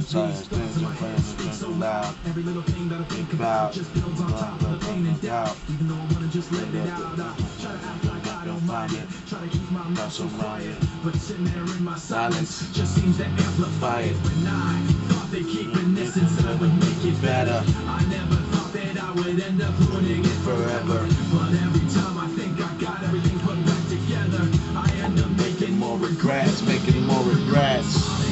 Sorry, things are playing so loud. Every little thing that I think about just builds on top of the pain and doubt. Even though I wanna just let it out, I try to act like I don't mind it. Try to keep my mouth so quiet, but sitting there in my silence just seems to amplify it. When I thought that keeping this inside would make it better, I never thought that I would end up ruining it forever. But every time I think I got everything put back together, I end up making more regrets, making more regrets.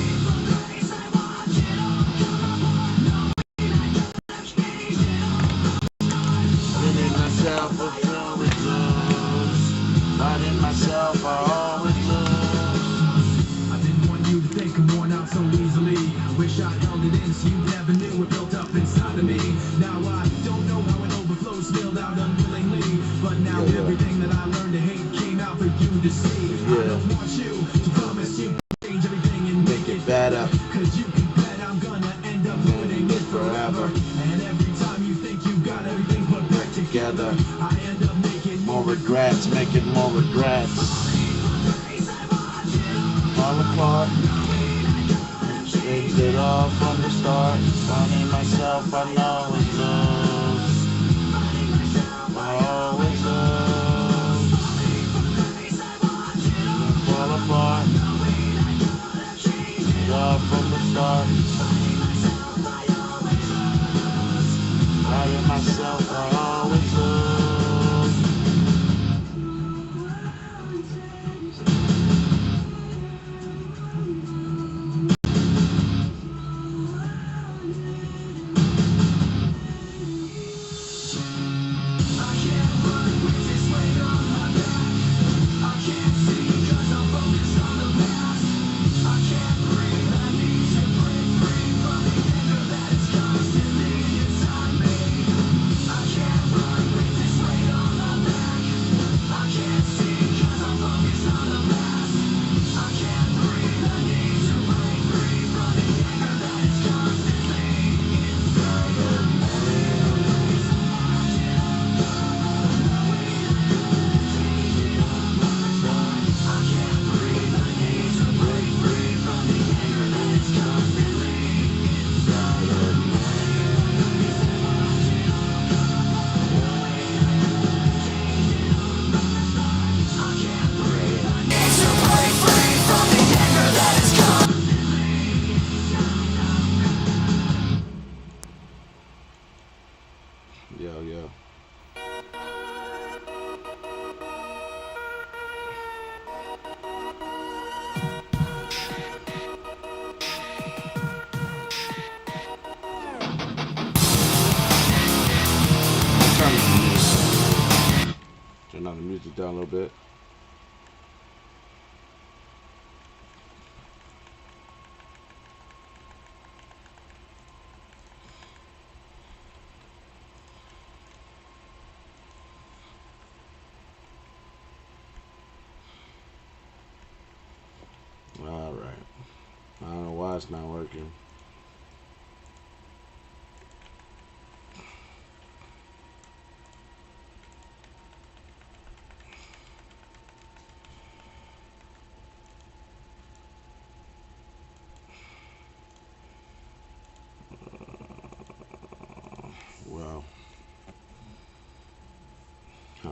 Finding myself, I always lose. I didn't want you to think I'm worn out so easily. I wish I held it in so you never knew it built up inside of me. Now I don't know how it overflows, spilled out unwillingly. But now everything that I learned to hate came out for you to see. I don't want you to promise you change everything and make it better. Cause you can bet I'm gonna end up ruining it forever. And every time you think you got everything put back together, I end up making more regrets, making more regrets. Fall apart. Shaped it all from the start. Finding myself, I always lose. I always lose. Fall apart. Shaped it all from the start. Finding myself, I always lose. Yo. Turn on the music down a little bit. All right. I don't know why it's not working. Well. Huh.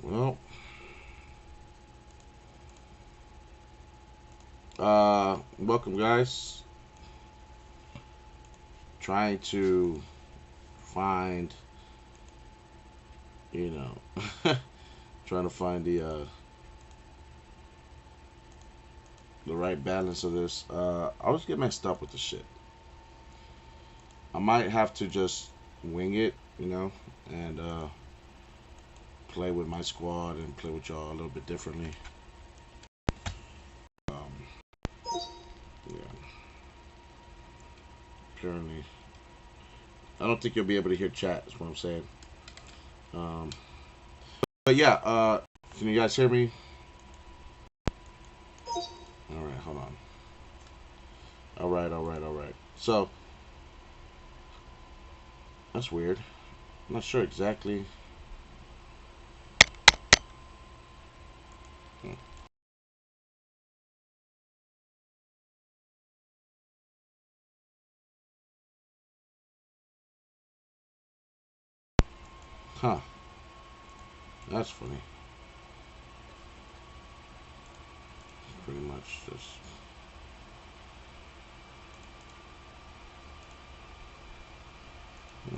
Well, welcome guys. Trying to find, trying to find the right balance of this. I always get messed up with the shit. I might have to just wing it, and play with my squad and play with y'all a little bit differently. Yeah. Apparently, I don't think you'll be able to hear chat. Is what I'm saying. Um, but yeah, can you guys hear me? All right, hold on. All right, all right, all right. So that's weird. I'm not sure exactly. Hmm. Huh? That's funny. Pretty much just. Hmm.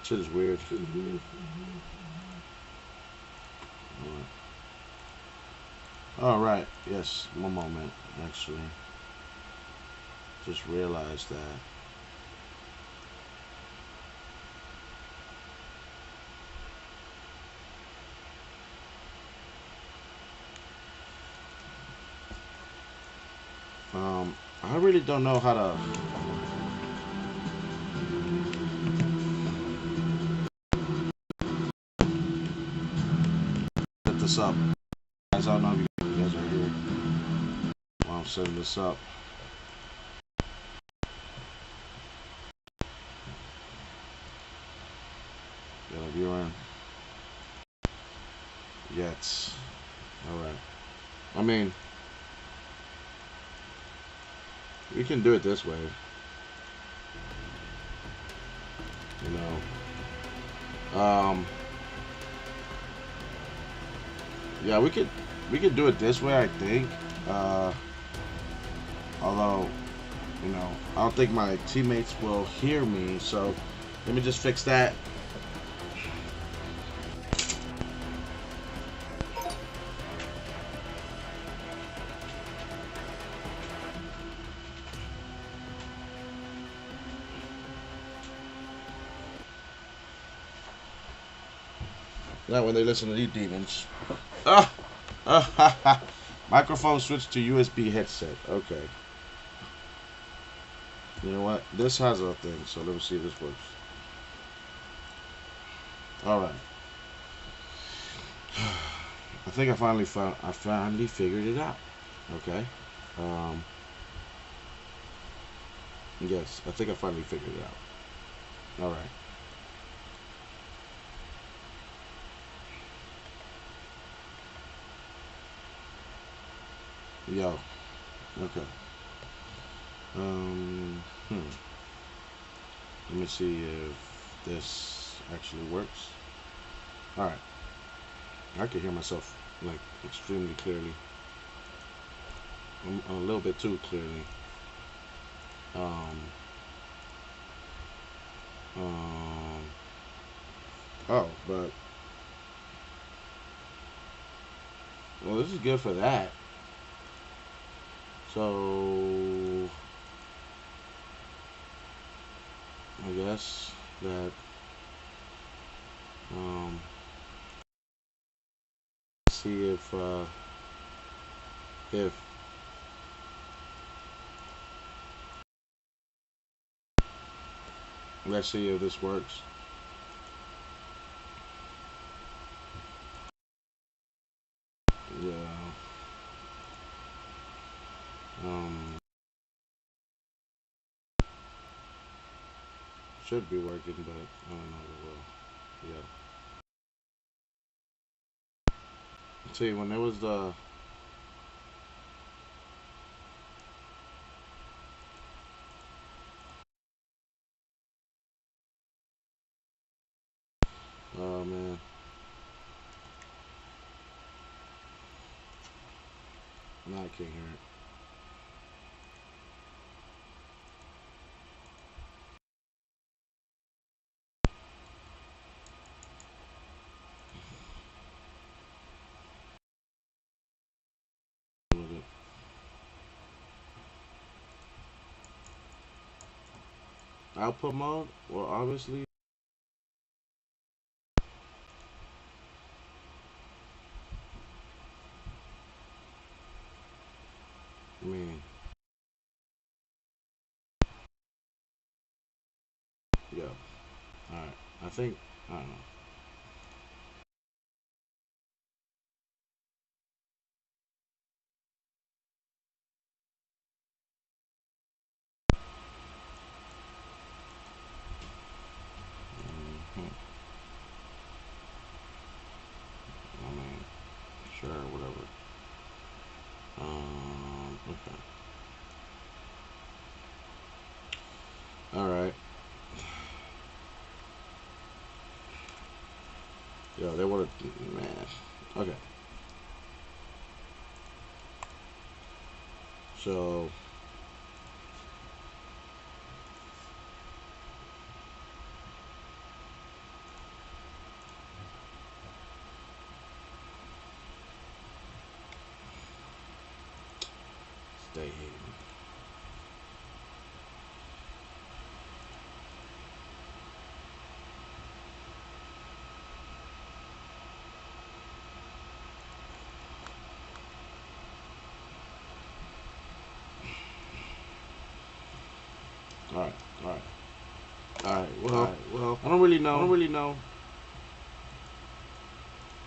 Shit is weird. All right. Yes. One moment. Actually, just realized that. I really don't know how to set this up. Guys, I don't know if you guys are here while I'm setting this up. Got a viewer in yet. All right. I mean, we can do it this way. You know. Yeah, we could do it this way. I think. Uh, although, I don't think my teammates will hear me. So, let me just fix that. Now, when they listen to these demons. Ah, microphone switched to USB headset. Okay. You know what? This has a thing, so let me see if this works. All right. I think I finally figured it out. Okay. Um, yes, I think I finally figured it out. All right. Yo. Okay. Hmm. Let me see if this actually works. All right. I can hear myself like extremely clearly. A little bit too clearly. Um. Um. Oh, but well, this is good for that. So I guess that um. See if let's see if this works. Yeah. Um. Should be working, but I don't know if it will. Yeah. See, when there was the oh man, now I can't hear it with it. Output mode? Well, obviously. I mean, yeah. Alright. I think, I don't know. Hmm. I mean, sure, whatever. Okay. Alright. Yeah, they would have, man. Okay. So, stay hating. Alright, alright. Well, I don't really know.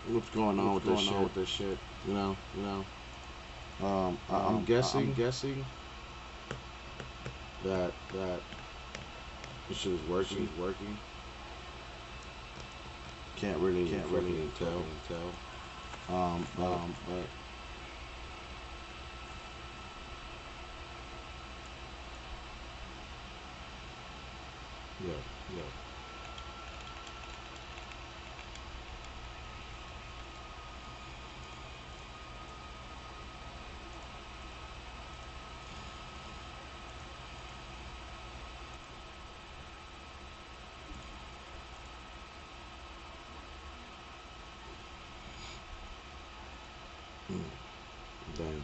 What's going on with this shit. You know. I'm guessing that this shit is working. Can't really tell. But yeah, yeah. Mm, damn.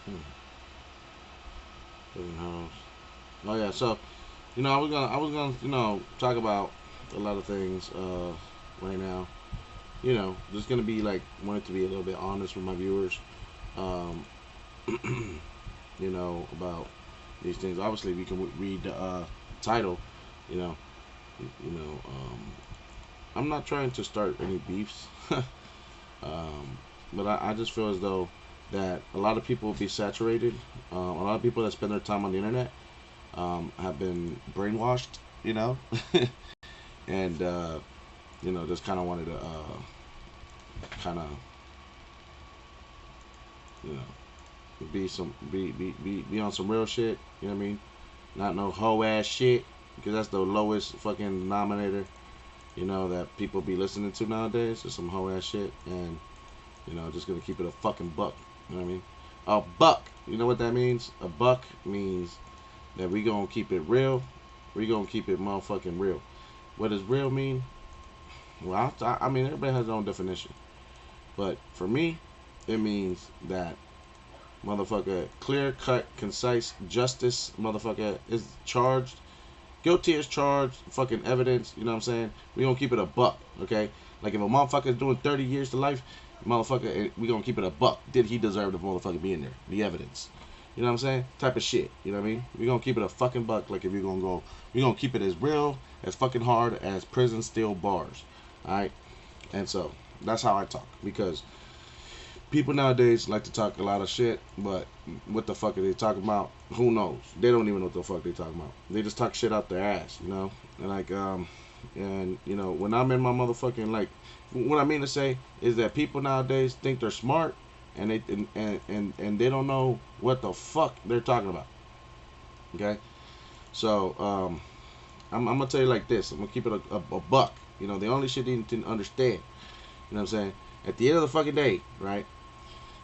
Hmm. House. Oh yeah, so I was gonna talk about a lot of things right now. Just gonna be like wanted to be a little bit honest with my viewers. Um, about these things. Obviously, we can read the title. You know, I'm not trying to start any beefs, but I just feel as though that a lot of people will be saturated. A lot of people that spend their time on the internet have been brainwashed. You know, and just kind of wanted to kind of you know be on some real shit. You know what I mean? Not no hoe ass shit because that's the lowest fucking denominator. That people be listening to nowadays is some hoe ass shit, and just gonna keep it a fucking buck. You know what I mean? A buck. You know what that means? A buck means that we gonna keep it real. We gonna keep it motherfucking real. What does real mean? Well, I mean everybody has their own definition, but for me, it means that motherfucker clear cut, concise justice. Motherfucker is charged. Guilty is charged. Fucking evidence. You know what I'm saying? We gonna keep it a buck, okay? Like if a motherfucker is doing 30 years to life, motherfucker, we gonna keep it a buck. Did he deserve the motherfucker being there? The evidence. You know what I'm saying? Type of shit. You know what I mean? We gonna keep it a fucking buck. Like if you're gonna go, we gonna keep it as real, as fucking hard as prison steel bars. All right. And so that's how I talk because people nowadays like to talk a lot of shit, but what the fuck are they talking about? Who knows? They don't even know what the fuck they talking about. They just talk shit out their ass, And like, when I'm in my motherfucking like, what I mean to say is that people nowadays think they're smart, and they don't know what the fuck they're talking about. Okay, so I'm gonna tell you like this. I'm gonna keep it a buck. The only shit you need to understand. You know what I'm saying? At the end of the fucking day, right?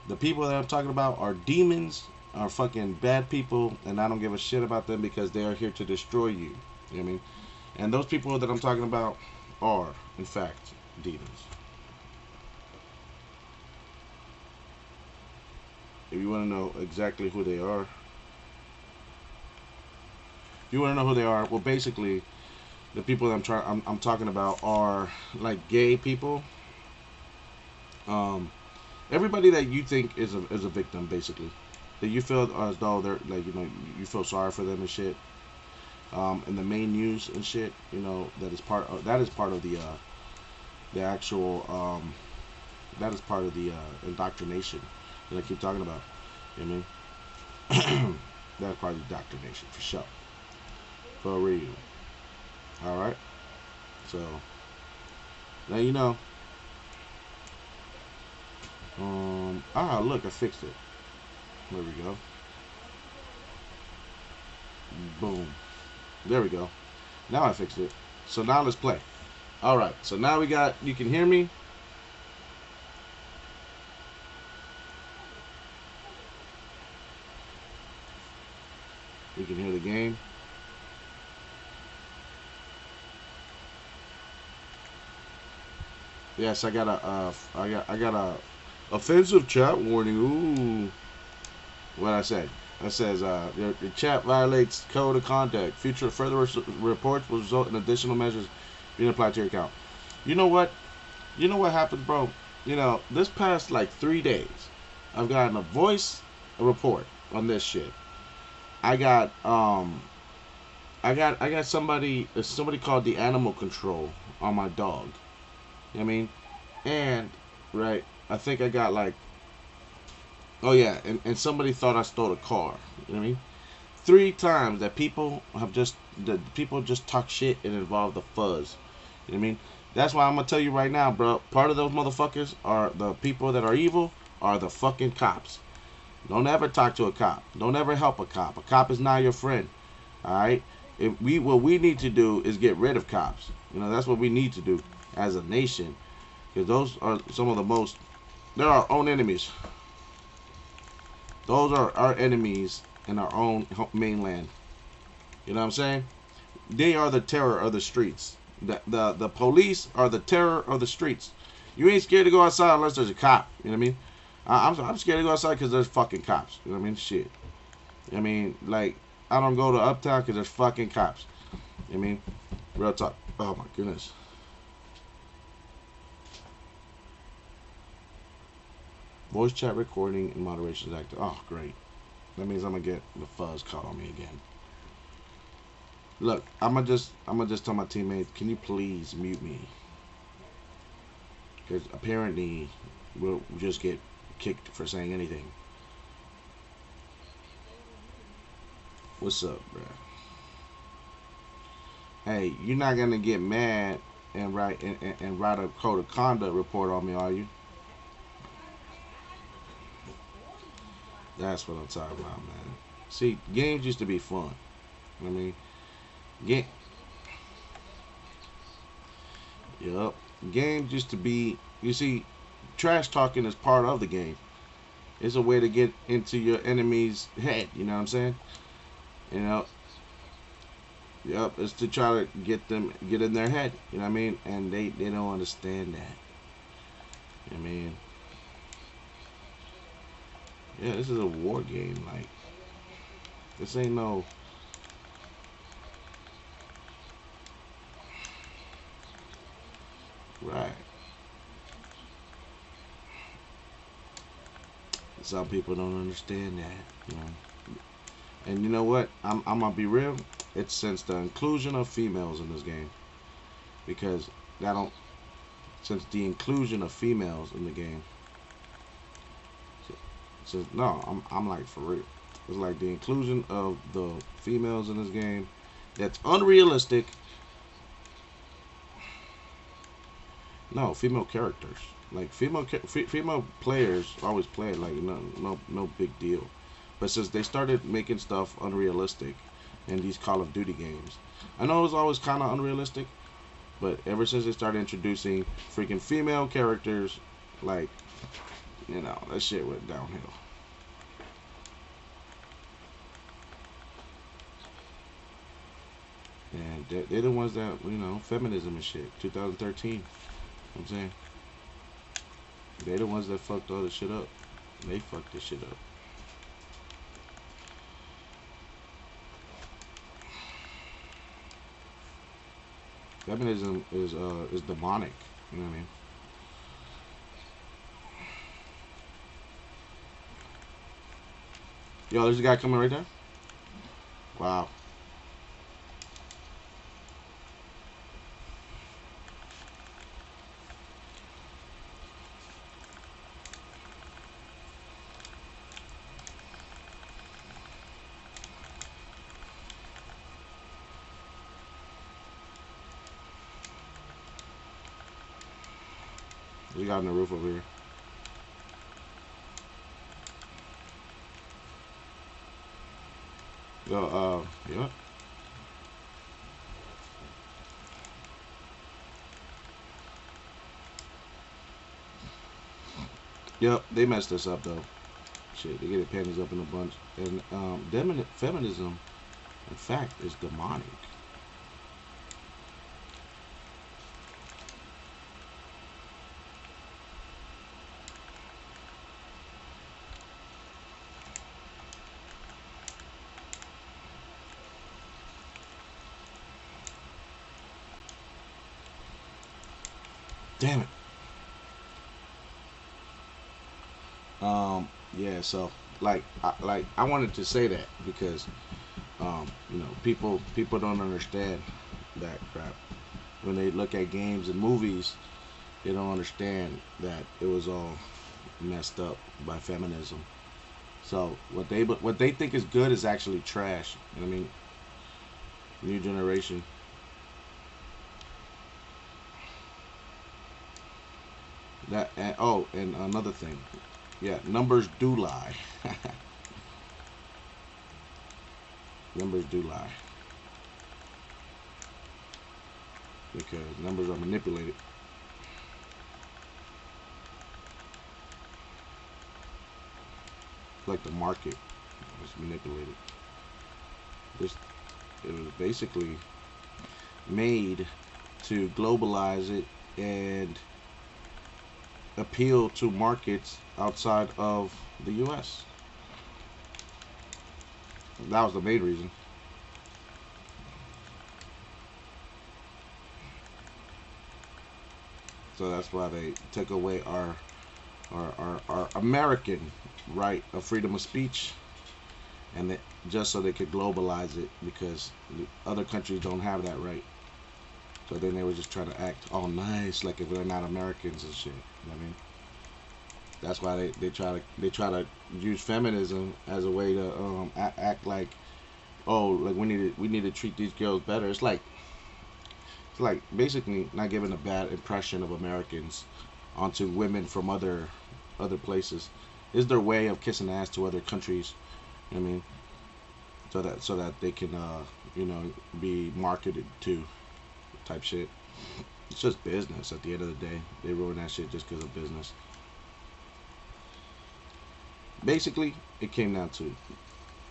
The people that I'm talking about are demons are fucking bad people, and I don't give a shit about them because they are here to destroy you. You know what I mean? And those people that I'm talking about are, in fact, demons. If you want to know exactly who they are, well, basically, the people that I'm talking about are like gay people. Um, Everybody that you think is a victim, basically, that you feel as though they're like, you know, you feel sorry for them and shit. In the main news and shit, you know, that is part of the actual that is part of the indoctrination that I keep talking about. You know what I mean? That's part of the indoctrination for sure, for real. All right. So now you know. Look, I fixed it. There we go. Boom. There we go. Now I fixed it. So now let's play. All right. So now we got. You can hear me. You can hear the game. Yes, I got a offensive chat warning. Ooh, what I said. That says your chat violates code of conduct. Future further reports will result in additional measures being applied to your account. You know what? You know what happened, bro? You know, this past like 3 days, I've gotten a report on this shit. I got I got somebody called the animal control on my dog. You know what I mean? And right, I think I got like, oh yeah, and somebody thought I stole a car. You know what I mean? 3 times that people just talk shit and involve the fuzz. You know what I mean? That's why I'm gonna tell you right now, bro. Part of those motherfuckers are the people that are evil, are the fucking cops. Don't ever talk to a cop. Don't ever help a cop. A cop is not your friend. All right. What we need to do is get rid of cops. You know, that's what we need to do as a nation, because those are some of the most. They're our own enemies. Those are our enemies in our own mainland. You know what I'm saying? They are the terror of the streets. The police are the terror of the streets. You ain't scared to go outside unless there's a cop. You know what I mean? I'm scared to go outside because there's fucking cops. You know what I mean? Shit. I mean, like, I don't go to Uptown because there's fucking cops. You know what I mean? Real talk. Oh my goodness. Voice chat recording and moderation is active. Oh, great. That means I'm gonna get the fuzz caught on me again. Look, I'm gonna just tell my teammates, can you please mute me? Because apparently we'll just get kicked for saying anything. What's up, bro? Hey, you're not gonna get mad and write a code of conduct report on me, are you? That's what I'm talking about, man. See, games used to be fun. I mean, game. Yup. Games used to be. You see, trash talking is part of the game. It's a way to get into your enemy's head. You know what I'm saying? You know. Yep. It's to try to get in their head. You know what I mean? And they don't understand that. I mean. Yeah, this is a war game. Like, this ain't no. Right. Some people don't understand that, you know. And you know what? I'm gonna be real. It's since the inclusion of females in this game, because that don't since the inclusion of females in the game. So no, I'm like for real. It's like the inclusion of the females in this game. That's unrealistic. No, female characters. Like female players always play it like no big deal. But since they started making stuff unrealistic in these Call of Duty games, I know it was always kind of unrealistic, but ever since they started introducing freaking female characters, like, you know, that shit went downhill. And they're the ones that, you know, feminism and shit. 2013. You know what I'm saying? They're the ones that fucked all this shit up. They fucked this shit up. Feminism is demonic. You know what I mean? Yo, there's a guy coming right there. Wow. We got on the roof over here. Yo, yeah. Yep, they messed us up though. Shit, they get their panties up in a bunch. And feminism, in fact, is demonic. Damn it. Yeah. So, I wanted to say that because, you know, people don't understand that crap when they look at games and movies. They don't understand that it was all messed up by feminism. So what they think is good is actually trash. You know what I mean, new generation. That and, oh, and another thing, yeah, numbers do lie. Numbers do lie because numbers are manipulated. Like the market was manipulated. This it was basically made to globalize it and appeal to markets outside of the U.S. That was the main reason. So that's why they took away our American right of freedom of speech, and just so they could globalize it because other countries don't have that right. So then they were just trying to act all nice, like if they're not Americans and shit. You know what I mean? That's why they try to use feminism as a way to act like, oh, like we need to treat these girls better. It's like basically not giving a bad impression of Americans onto women from other places. Is their way of kissing ass to other countries. You know what I mean? So that they can you know, be marketed to type shit. It's just business at the end of the day. They ruin that shit just because of business. Basically, it came down to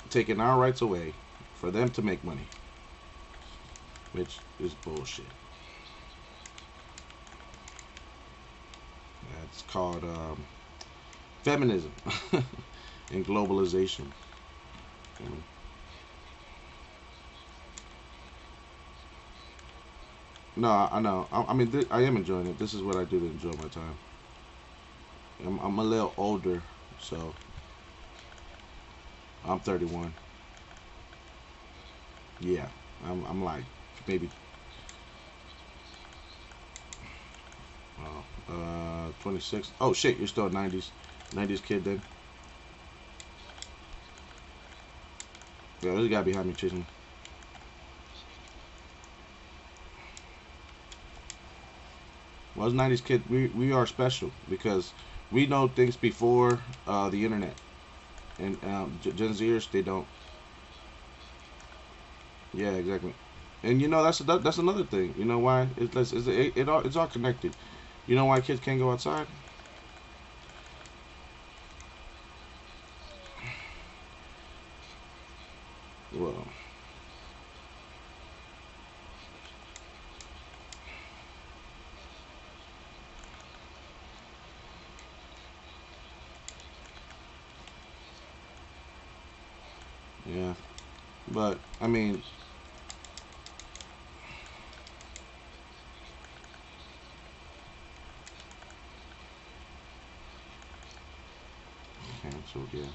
taking our rights away for them to make money, which is bullshit. It's called feminism and globalization. Um, no, I know. I mean, I am enjoying it. This is what I do to enjoy my time. I'm a little older, so I'm 31. Yeah, I'm like maybe 26. Oh shit, you're still a 90s kid then. Yeah, there's a guy behind me chasing me. Well, as 90s kid, we are special because we know things before the internet, and Gen Zers they don't. Yeah, exactly. And you know that's another thing. You know why? It's all connected. You know why kids can't go outside? Well, Yeah, but I mean, canceled. Yeah.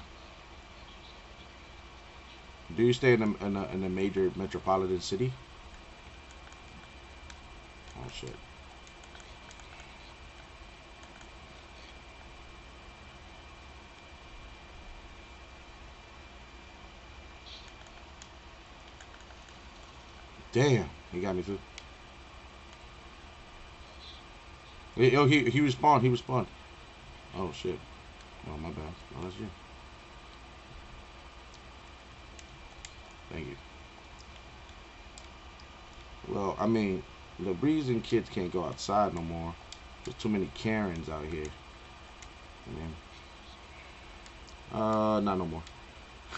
Do you stay in a major metropolitan city? Oh shit. Damn, he got me too. Oh, he respawned. He respawned. Oh shit. Oh my bad. Oh, that's you. Thank you. Well, I mean, the reason kids can't go outside no more. There's too many Karens out here. I mean, not no more.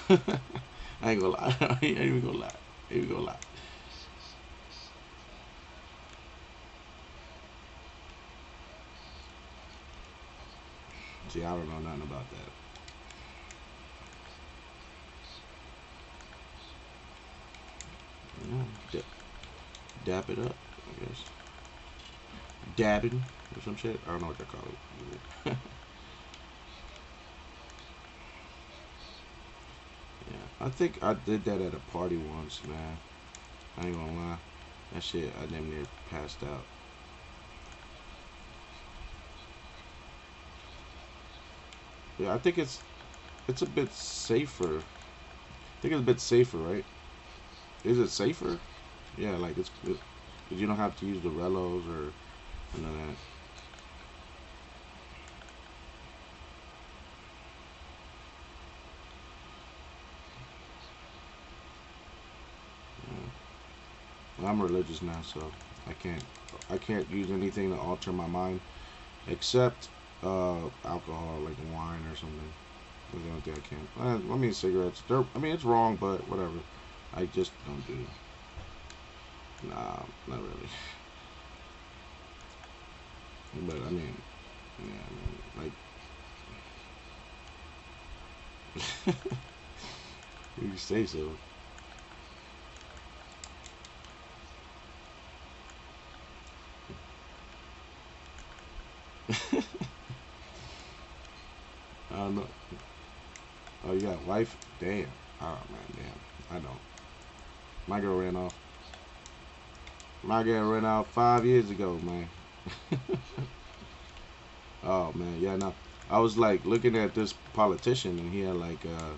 I ain't gonna lie. I ain't even gonna lie. I ain't even gonna lie. See, I don't know nothing about that. Yeah, dab it up, I guess. Dabbing or some shit. I don't know what they call it. Yeah, I think I did that at a party once, man. I ain't gonna lie. That shit, I damn near passed out. Yeah, I think it's a bit safer. I think it's a bit safer, right? Is it safer? Yeah, like you don't have to use the relos or none of that. Yeah. Well, I'm religious now, so I can't I can't use anything to alter my mind except alcohol, like wine or something. That's the only thing I can't. I mean, cigarettes. I mean, it's wrong, but whatever. I just don't do. Nah, not really. But I mean, yeah, I mean, like you say so. I don't know. Oh, you got a wife? Damn. Oh man, damn. I don't. My girl ran off. My girl ran out 5 years ago, man. Oh man, yeah, no. I was like looking at this politician, and he had like a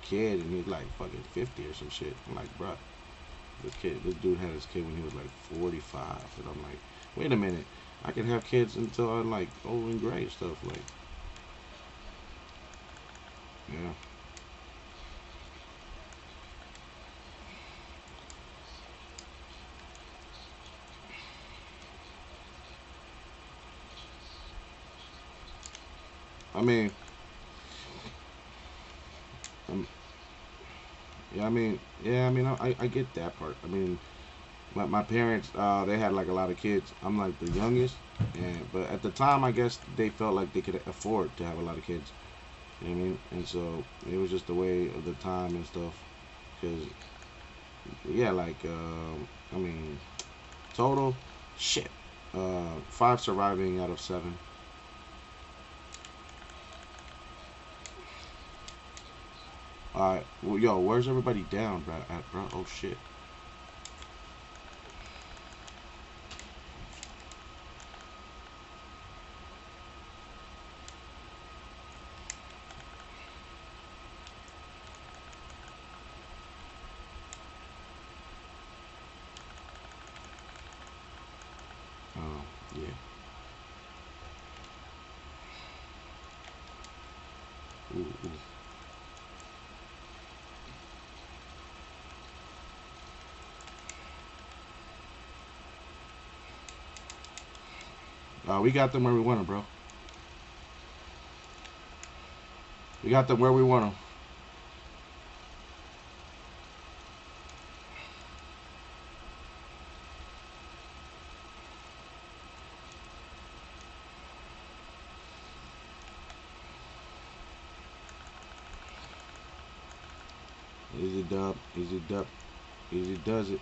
kid, and he's like fucking 50 or some shit. I'm like, bruh, this dude had his kid when he was like 45, and I'm like, wait a minute, I can have kids until I'm like old and gray and stuff. Like, yeah. I mean, um, yeah, I mean, I get that part. I mean, my parents, they had like a lot of kids. I'm like the youngest, and but at the time, I guess they felt like they could afford to have a lot of kids. You know what I mean? And so it was just the way of the time and stuff. Cause yeah, like I mean, total shit. Five surviving out of seven. All right, well, yo, where's everybody down, bro? At, bro? Oh shit. Oh yeah. Ooh, ooh. We got them where we want them, bro. We got them where we want them. dub. Easy dub. Easy does it.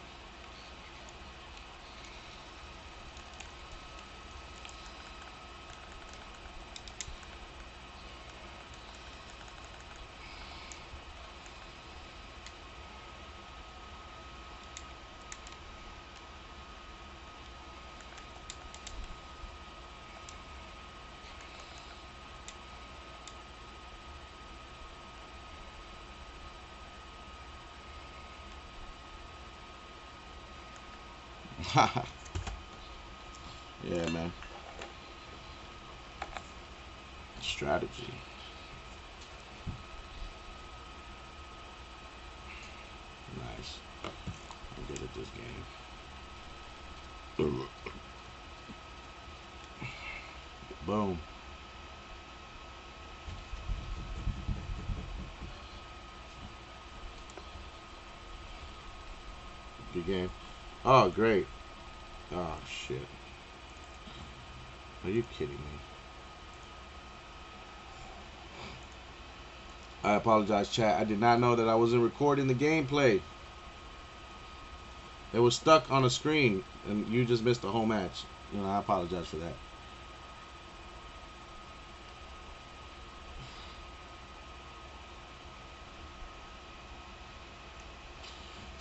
Yeah, man. Strategy. Nice. I'm good at this game. Boom. Good game. Oh, great. Oh, shit. Are you kidding me? I apologize, chat. I did not know that I wasn't recording the gameplay. It was stuck on a screen, and you just missed the whole match. You know, I apologize for that.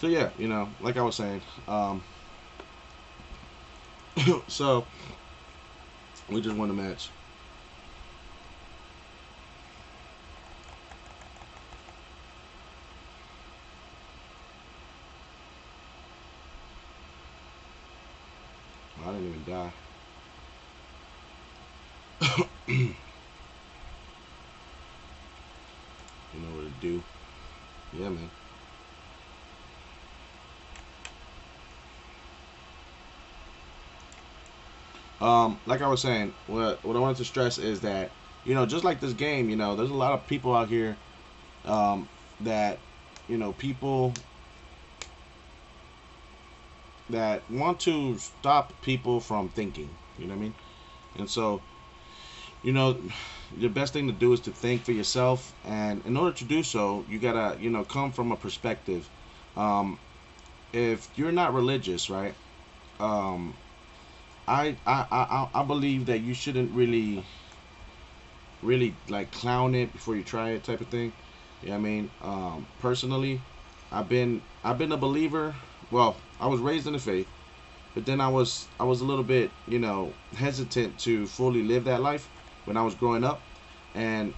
So yeah, you know, like I was saying, so we just won the match. I didn't even die. You know what to do. Yeah, man. Like I was saying, what I wanted to stress is that, you know, just like this game, you know, there's a lot of people out here um, that, you know, people that want to stop people from thinking. You know what I mean? And so, you know, the best thing to do is to think for yourself, and in order to do so, you gotta, you know, come from a perspective. Um, if you're not religious, right? Um, I believe that you shouldn't really like clown it before you try it, type of thing. Yeah, I mean, personally, I've been a believer. Well, I was raised in the faith, but then I was a little bit, you know, hesitant to fully live that life when I was growing up, and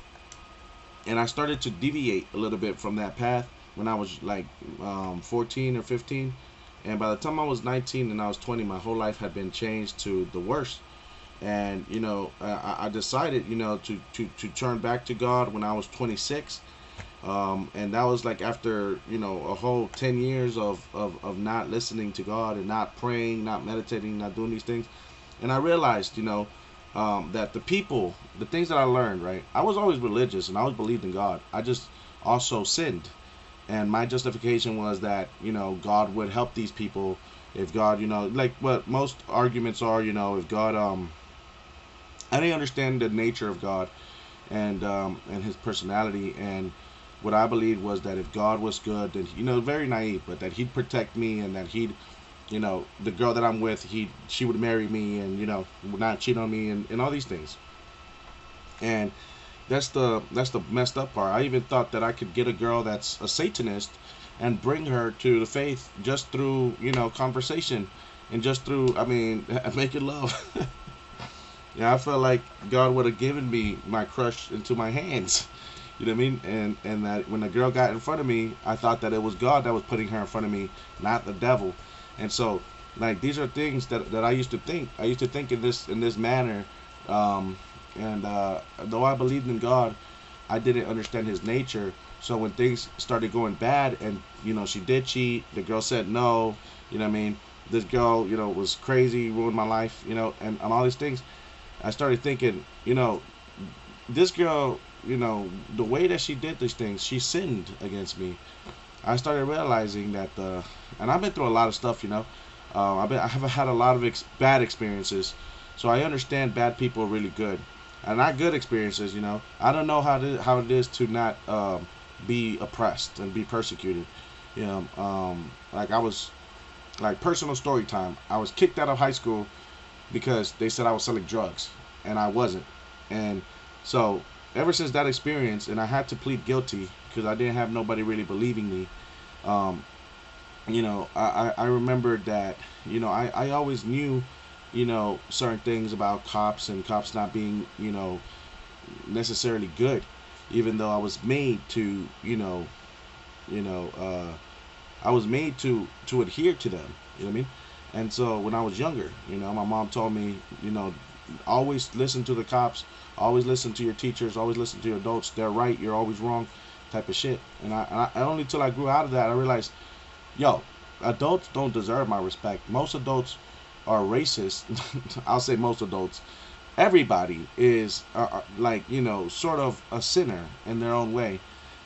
I started to deviate a little bit from that path when I was like 14 or 15, and by the time I was 19 and I was 20, my whole life had been changed to the worst. And you know, I decided, you know, to turn back to God when I was 26, and that was like after, you know, a whole 10 years of not listening to God and not praying, not meditating, not doing these things. And I realized, you know, that the things that I learned, right? I was always religious and I always believed in God. I just also sinned. And my justification was that, you know, God would help these people if God, you know, like what most arguments are, you know, if God, I didn't understand the nature of God and his personality, and what I believed was that if God was good, then, you know, very naive, but that He'd protect me, and that He'd, you know, the girl that I'm with, she would marry me, and, you know, would not cheat on me, and all these things. And that's the messed up part. I even thought that I could get a girl that's a Satanist and bring her to the faith just through, you know, conversation, and just through, I mean, making love. Yeah, I felt like God would have given me my crush into my hands. You know what I mean? And that when the girl got in front of me, I thought that it was God that was putting her in front of me, not the devil. And so, like, these are things that I used to think. I used to think in this manner. And though I believed in God, I didn't understand His nature. So when things started going bad, and, you know, she did cheat, the girl said no. You know what I mean? This girl, you know, was crazy, ruined my life. You know, and all these things. I started thinking, you know, this girl, you know, the way that she did these things, she sinned against me. I started realizing that, and I've been through a lot of stuff, you know. I have had a lot of bad experiences, so I understand bad people are really good, and not good experiences, you know. I don't know how it is to not be oppressed and be persecuted. You know, like I was like personal story time. I was kicked out of high school because they said I was selling drugs, and I wasn't. And so ever since that experience, and I had to plead guilty because I didn't have nobody really believing me. Um, I remembered that, I always knew, certain things about cops and cops not being, necessarily good, even though I was made to, you know, uh, I was made to adhere to them. You know what I mean? And so when I was younger, my mom told me, always listen to the cops, always listen to your teachers, always listen to your adults. They're right, you're always wrong, type of shit. And only till I grew out of that, I realized, yo, adults don't deserve my respect. Most adults are racist. I'll say most adults. Everybody is like, sort of a sinner in their own way.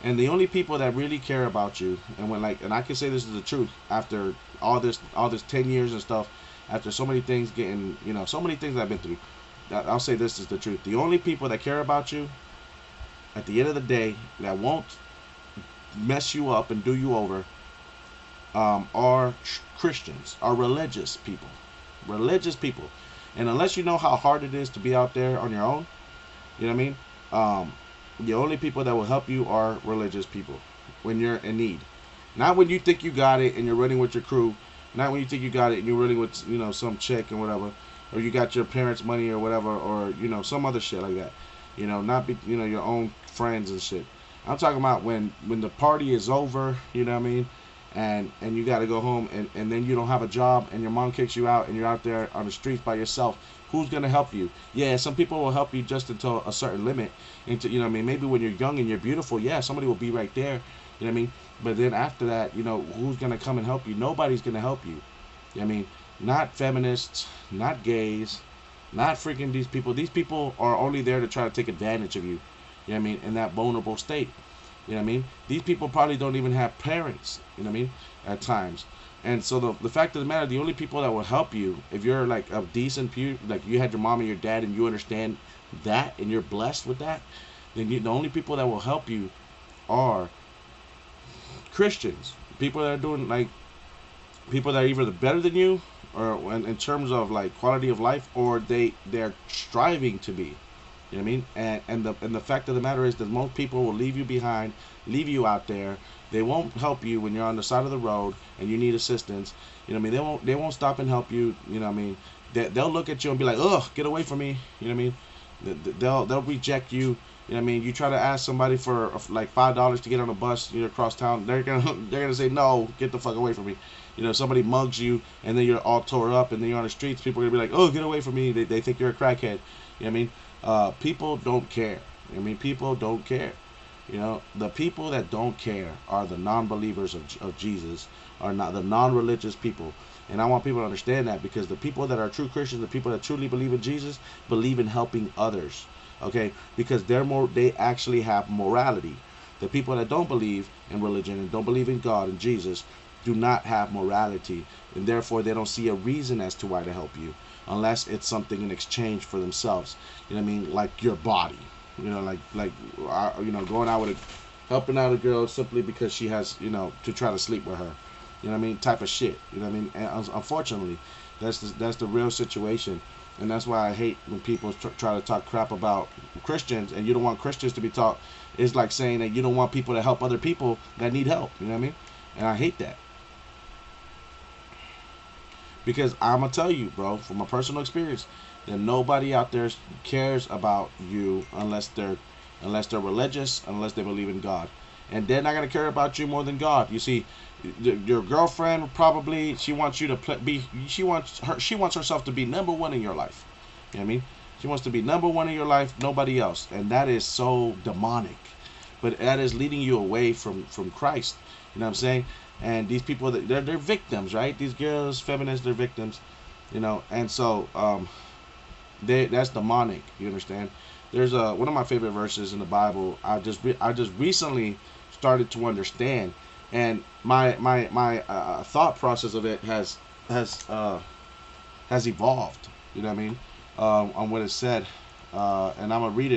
And the only people that really care about you, and and I can say this is the truth after all this 10 years and stuff, after so many things getting, so many things I've been through, I'll say this is the truth. The only people that care about you at the end of the day, that won't mess you up and do you over, are Christians, are religious people. And unless you know how hard it is to be out there on your own, you know what I mean? The only people that will help you are religious people when you're in need. Not when you think you got it and you're running with your crew. Not when you think you got it and you're running with, some chick and whatever, or you got your parents' money or whatever, or some other shit like that. Not be, your own friends and shit. I'm talking about when the party is over. You know what I mean? And you got to go home, and then you don't have a job, and your mom kicks you out, and you're out there on the streets by yourself. Who's gonna help you? Yeah, some people will help you just until a certain limit. Into, what I mean, maybe when you're young and you're beautiful, yeah, somebody will be right there. You know what I mean? But then after that, who's gonna come and help you? Nobody's gonna help you. You know what I mean? Not feminists, not gays, not freaking these people. These people are only there to try to take advantage of you. You know what I mean? In that vulnerable state. You know what I mean? These people probably don't even have parents, you know what I mean, at times. And so the fact of the matter, the only people that will help you, if you're like a decent, like you had your mom and your dad and you understand that and you're blessed with that, then the only people that will help you are Christians. People that are doing, like, people that are either better than you, or in terms of like quality of life, or they're striving to be. You know what I mean? And the fact of the matter is that most people will leave you behind, leave you out there. They won't help you when you're on the side of the road and you need assistance. You know what I mean? They won't stop and help you. You know what I mean? They'll look at you and be like, ugh, get away from me. You know what I mean? They'll reject you. You know what I mean? You try to ask somebody for like $5 to get on a bus, across town. They're gonna say no, get the fuck away from me. Somebody mugs you and then you're all tore up and then you're on the streets. People are gonna be like, oh, get away from me. They think you're a crackhead. You know what I mean? People don't care. I mean, people don't care. The people that don't care are the non-believers of Jesus, are not the non-religious people. And I want people to understand that, because the people that are true Christians, the people that truly believe in Jesus, believe in helping others. Okay? Because they actually have morality. The people that don't believe in religion and don't believe in God and Jesus do not have morality, and therefore they don't see a reason as to why to help you, unless it's something in exchange for themselves. You know what I mean? Like your body. Going out helping out a girl simply because she has, to try to sleep with her. You know what I mean? Type of shit. You know what I mean? And unfortunately, that's the real situation. And that's why I hate when people try to talk crap about Christians, and you don't want Christians to be taught. It's like saying that you don't want people to help other people that need help. You know what I mean? And I hate that. Because I'm going to tell you, bro, from a personal experience, that nobody out there cares about you unless they're religious, unless they believe in God. And they're not going to care about you more than God. You see, your girlfriend probably, she wants you to she wants herself to be number one in your life. You know what I mean? She wants to be number one in your life, nobody else. And that is so demonic. But that is leading you away from Christ. You know what I'm saying? And these people, they're victims, right? These girls, feminists, they're victims. And so that's demonic. You understand? There's one of my favorite verses in the Bible. I just recently started to understand, and my thought process of it has evolved. You know what I mean? On what it said, and I'm gonna read it.